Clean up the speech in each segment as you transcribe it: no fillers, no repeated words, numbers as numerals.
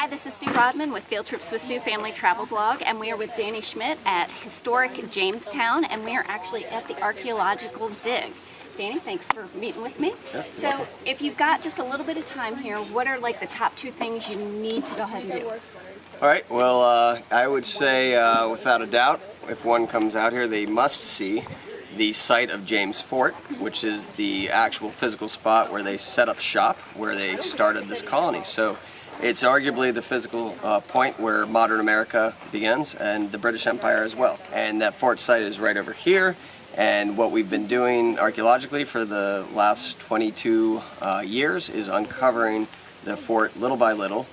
Hi, this is Sue Rodman with Field Trips with Sue Family Travel Blog, and we are with Danny Schmidt at Historic Jamestowne, and we are actually at the Archaeological Dig. Danny, thanks for meeting with me. Yeah. So, if you've got just a little bit of time here, what are like the top 2 things you need to go ahead and do? All right, well, I would say without a doubt, if one comes out here, they must see the site of James Fort, which is the actual physical spot where they set up shop, where they started this colony. So it's arguably the physical point where modern America begins, and the British Empire as well. And that fort site is right over here. And what we've been doing archaeologically for the last 22 years is uncovering the fort little by little.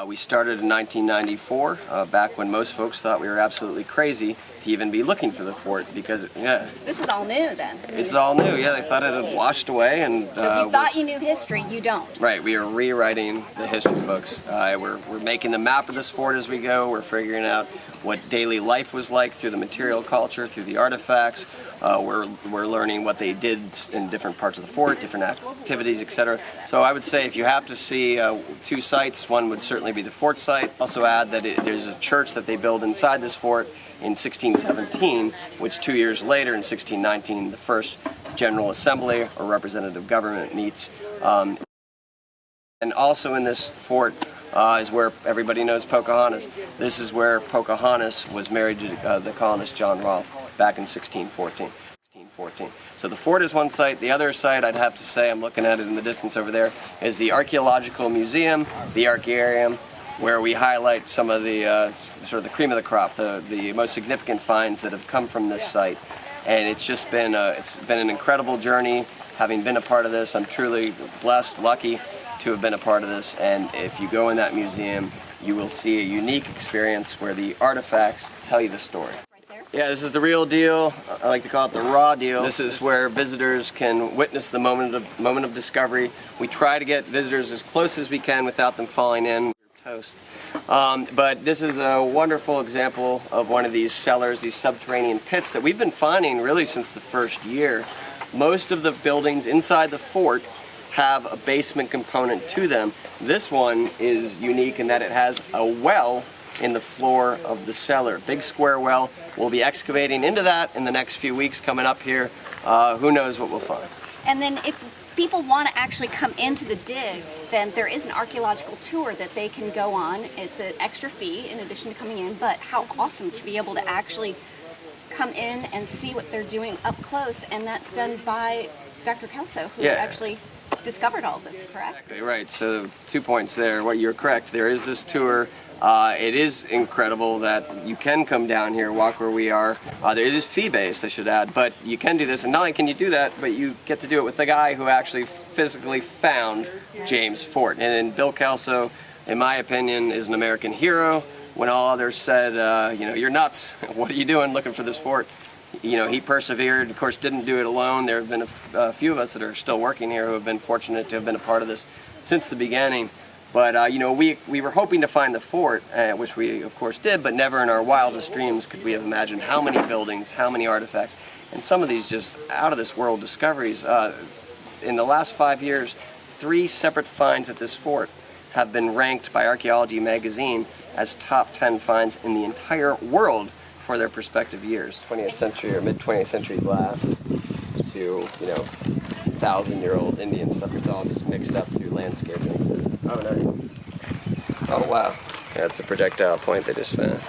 We started in 1994, back when most folks thought we were absolutely crazy to even be looking for the fort, because, yeah. This is all new then. It's all new, yeah. They thought it had washed away. And so if you thought you knew history, you don't. Right, we are rewriting the history books. We're making the map of this fort as we go. We're figuring out what daily life was like through the material culture, through the artifacts. We're learning what they did in different parts of the fort, different activities, etc. So I would say if you have to see 2 sites, one would certainly be the fort site. Also add that there's a church that they built inside this fort in 1617, which 2 years later, in 1619, the first General Assembly or representative government meets. And also in this fort is where everybody knows Pocahontas. This is where Pocahontas was married to the colonist John Rolfe back in 1614. So the fort is one site. The other site, I'd have to say, I'm looking at it in the distance over there, is the Archaeological Museum, the Archaearium, where we highlight some of the sort of the cream of the crop, the most significant finds that have come from this site. And it's just been an incredible journey. Having been a part of this, I'm truly blessed, lucky to have been a part of this. And if you go in that museum, you will see a unique experience where the artifacts tell you the story. Yeah, this is the real deal. I like to call it the raw deal. This is where visitors can witness the moment of discovery. We try to get visitors as close as we can without them falling in. Toast. But this is a wonderful example of one of these cellars, these subterranean pits that we've been finding really since the first year. Most of the buildings inside the fort have a basement component to them. This one is unique in that it has a well in the floor of the cellar. Big square well. We'll be excavating into that in the next few weeks coming up here. Who knows what we'll find. And then if people want to actually come into the dig, then there is an archaeological tour that they can go on. It's an extra fee in addition to coming in, but how awesome to be able to actually come in and see what they're doing up close, and that's done by Dr. Kelso, who actually discovered all of this, correct? Exactly, right. So 2 points there. Well, you're correct. There is this tour. It is incredible that you can come down here, walk where we are. It is fee-based, I should add, but you can do this, and not only can you do that, but you get to do it with the guy who actually physically found James Fort. And then Bill Kelso, in my opinion, is an American hero. When all others said, you're nuts, what are you doing looking for this fort? He persevered, of course didn't do it alone. There have been a few of us that are still working here who have been fortunate to have been a part of this since the beginning. But, we were hoping to find the fort, which we, of course, did, but never in our wildest dreams could we have imagined how many buildings, how many artifacts, and some of these just out-of-this-world discoveries. In the last 5 years, 3 separate finds at this fort have been ranked by Archaeology magazine as top 10 finds in the entire world for their respective years. 20th century or mid-20th century glass to, 1,000-year-old Indian stuff. It's all just mixed up through landscaping. Oh, no. Oh, wow. That's a projectile point they just found.